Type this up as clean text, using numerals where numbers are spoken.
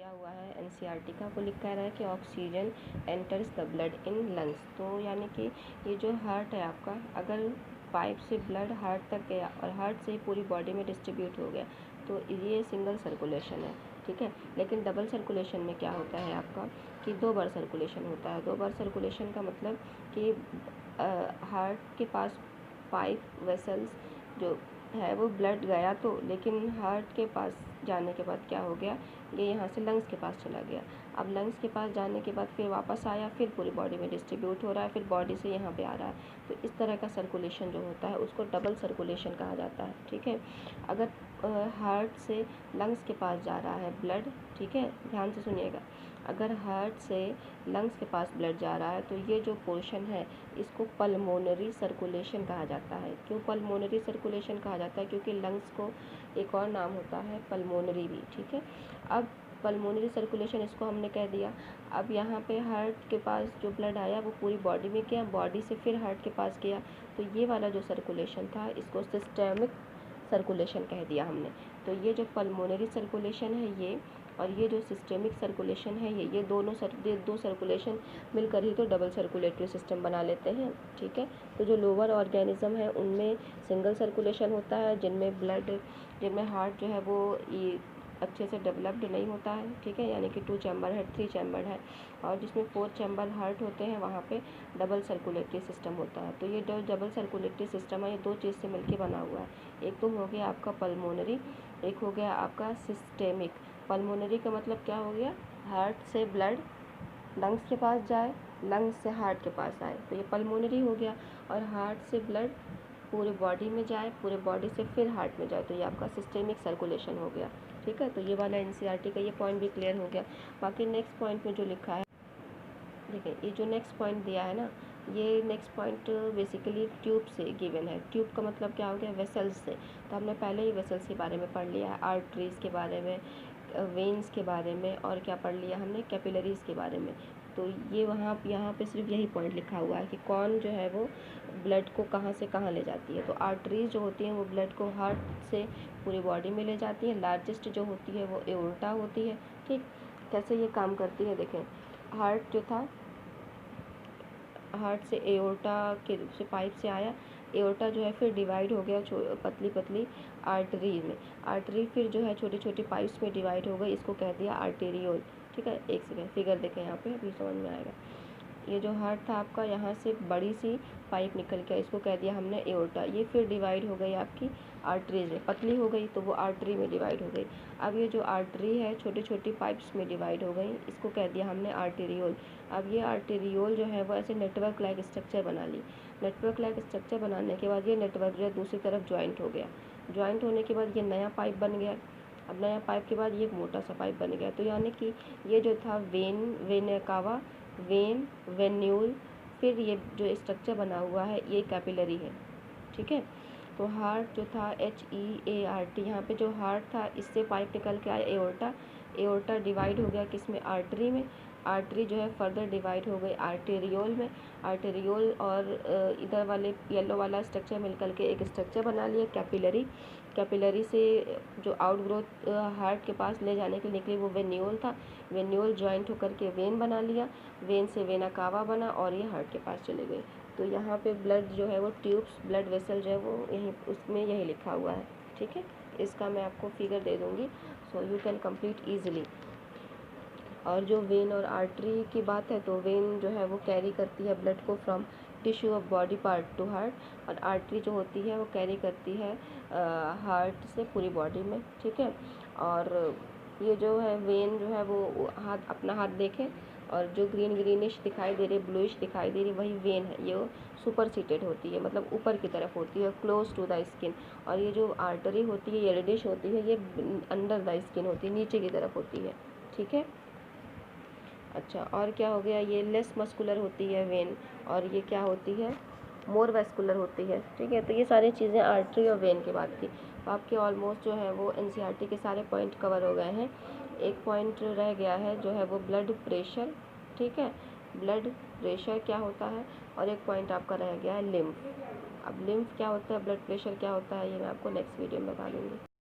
दिया हुआ है एनसीईआरटी का, वो लिखा रहा है कि oxygen enters the blood in lungs. तो यानी कि ये जो हार्ट है आपका, अगर पाइप से ब्लड हार्ट तक गया और हार्ट से पूरी बॉडी में डिस्ट्रीब्यूट हो गया तो ये सिंगल सर्कुलेशन है, ठीक है। लेकिन डबल सर्कुलेशन में क्या होता है आपका कि 2 बार सर्कुलेशन होता है। 2 बार सर्कुलेशन का मतलब कि हार्ट के पास पाइप वेसल्स जो है वो ब्लड गया तो, लेकिन हार्ट के पास जाने के बाद क्या हो गया, ये यहाँ से लंग्स के पास चला गया। अब लंग्स के पास जाने के बाद फिर वापस आया, फिर पूरी बॉडी में डिस्ट्रीब्यूट हो रहा है, फिर बॉडी से यहाँ पे आ रहा है। तो इस तरह का सर्कुलेशन जो होता है उसको डबल सर्कुलेशन कहा जाता है, ठीक है। अगर हार्ट से लंग्स के पास जा रहा है ब्लड, ठीक है, ध्यान से सुनिएगा, अगर हार्ट से लंग्स के पास ब्लड जा रहा है तो ये जो पोर्शन है इसको पल्मोनरी सर्कुलेशन कहा जाता है। क्यों पल्मोनरी सर्कुलेशन कहा जाता है? क्योंकि लंग्स को एक और नाम होता है पल्मोनरी भी, ठीक है। अब पल्मोनरी सर्कुलेशन इसको हमने कह दिया। अब यहाँ पे हार्ट के पास जो ब्लड आया वो पूरी बॉडी में गया, बॉडी से फिर हार्ट के पास गया, तो ये वाला जो सर्कुलेशन था इसको सिस्टेमिक सर्कुलेशन कह दिया हमने। तो ये जो पल्मोनरी सर्कुलेशन है ये, और ये जो सिस्टेमिक सर्कुलेशन है ये दो सर्कुलेशन मिलकर ही तो डबल सर्कुलेटरी सिस्टम बना लेते हैं, ठीक है। तो जो लोअर ऑर्गेनिज्म है उनमें सिंगल सर्कुलेशन होता है, जिनमें हार्ट जो है वो ये अच्छे से डेवलप्ड नहीं होता है, ठीक है, यानी कि 2 चैम्बर है, 3 चैम्बर है, और जिसमें 4 चैम्बर हार्ट होते हैं वहाँ पे डबल सर्कुलेटरी सिस्टम होता है। तो ये डबल सर्कुलेटरी सिस्टम है, ये 2 चीज़ से मिलके बना हुआ है। एक तो हो गया आपका पल्मोनरी, एक हो गया आपका सिस्टेमिक। पल्मोनरी का मतलब क्या हो गया, हार्ट से ब्लड लंग्स के पास जाए, लंग्स से हार्ट के पास आए, तो ये पल्मोनरी हो गया। और हार्ट से ब्लड पूरे बॉडी में जाए, पूरे बॉडी से फिर हार्ट में जाए, तो ये आपका सिस्टेमिक सर्कुलेशन हो गया, ठीक है। तो ये वाला एनसीईआरटी का ये पॉइंट भी क्लियर हो गया। बाकी नेक्स्ट पॉइंट में जो लिखा है, देखिए ये जो नेक्स्ट पॉइंट दिया है ना, ये नेक्स्ट पॉइंट बेसिकली ट्यूब से गिवन है। ट्यूब का मतलब क्या हो गया, वेसल्स से। तो हमने पहले ही वेसल्स के बारे में पढ़ लिया है, आर्टरीज़ के बारे में, वेन्स के बारे में, और क्या पढ़ लिया हमने, कैपिलरीज़ के बारे में। तो ये यहाँ पे सिर्फ यही पॉइंट लिखा हुआ है कि कौन जो है वो ब्लड को कहाँ से कहाँ ले जाती है। तो आर्टरीज जो होती हैं वो ब्लड को हार्ट से पूरी बॉडी में ले जाती है। लार्जेस्ट जो होती है वो एओर्टा होती है, ठीक। कैसे ये काम करती है देखें, हार्ट जो था, हार्ट से एओर्टा के से पाइप से आया, एओर्टा जो है फिर डिवाइड हो गया पतली पतली आर्टरी में, आर्टरी फिर जो है छोटी छोटी पाइप्स में डिवाइड हो गई, इसको कह दिया आर्टेरियोल, ठीक है। एक सेकेंड फिगर देखें यहाँ पे, अभी समझ में आएगा। ये जो हार्ट था आपका, यहाँ से बड़ी सी पाइप निकल के, इसको कह दिया हमने एओर्टा, ये फिर डिवाइड हो गई आपकी आर्टरीज में, पतली हो गई तो वो आर्टरी में डिवाइड हो गई। अब ये जो आर्टरी है छोटी छोटी पाइप्स में डिवाइड हो गई, इसको कह दिया हमने आर्टेरियोल। अब ये आर्टेरियोल जो है वो ऐसे नेटवर्क लाइक स्ट्रक्चर बना ली। नेटवर्क लाइक स्ट्रक्चर बनाने के बाद ये नेटवर्क जो है दूसरी तरफ ज्वाइंट हो गया। ज्वाइंट होने के बाद ये नया पाइप बन गया। अब नया पाइप के बाद ये एक मोटा सा पाइप बन गया। तो यानी कि ये जो था वेन कावा, वेन, वेन्यूल, फिर ये जो स्ट्रक्चर बना हुआ है ये कैपिलरी है, ठीक है। तो हार्ट जो था HEART, यहाँ पे जो हार्ट था इससे पाइप निकल के आया एओर्टा, एओर्टा डिवाइड हो गया किसमें, आर्टरी में, आर्टरी जो है फर्दर डिवाइड हो गई आर्टेरियोल में, आर्टेरियोल और इधर वाले येलो वाला स्ट्रक्चर मिलकर के एक स्ट्रक्चर बना लिया कैपिलरी। कैपिलरी से जो आउट ग्रोथ हार्ट के पास ले जाने के लिए निकली वो वेन्यूल था, वेन्यूल ज्वाइंट होकर के वेन बना लिया, वेन से वेना कावा बना और ये हार्ट के पास चले गए। तो यहाँ पे ब्लड जो है वो ट्यूब्स, ब्लड वेसल जो है वो यहीं उसमें यही लिखा हुआ है, ठीक है। इसका मैं आपको फिगर दे दूँगी, so you can complete easily. और जो वेन और आर्टरी की बात है, तो वेन जो है वो कैरी करती है ब्लड को from tissue of body part two heart, और आर्टरी जो होती है वो कैरी करती है हार्ट से पूरी बॉडी में, ठीक है। और ये जो है वेन जो है वो हाथ, अपना हाथ देखें, और जो ग्रीनिश दिखाई दे रही, ब्लूइश दिखाई दे रही, वही वेन है, ये सुपर सीटेड होती है, मतलब ऊपर की तरफ होती है, क्लोज टू द स्किन। और ये जो आर्टरी होती है येल्डिश होती है, ये अंडर द स्किन होती है, नीचे की तरफ होती है, ठीक है। अच्छा, और क्या हो गया, ये लेस मस्कुलर होती है वेन, और ये क्या होती है, मोर वेस्कुलर होती है, ठीक है। तो ये सारी चीज़ें आर्टरी और वेन की बात थी। तो आपके ऑलमोस्ट जो है वो एनसीईआरटी के सारे पॉइंट कवर हो गए हैं। एक पॉइंट रह गया है जो है वो ब्लड प्रेशर, ठीक है, ब्लड प्रेशर क्या होता है, और एक पॉइंट आपका रह गया है लिम्फ। अब लिम्फ क्या होता है, ब्लड प्रेशर क्या होता है, ये मैं आपको नेक्स्ट वीडियो में बता दूँगी।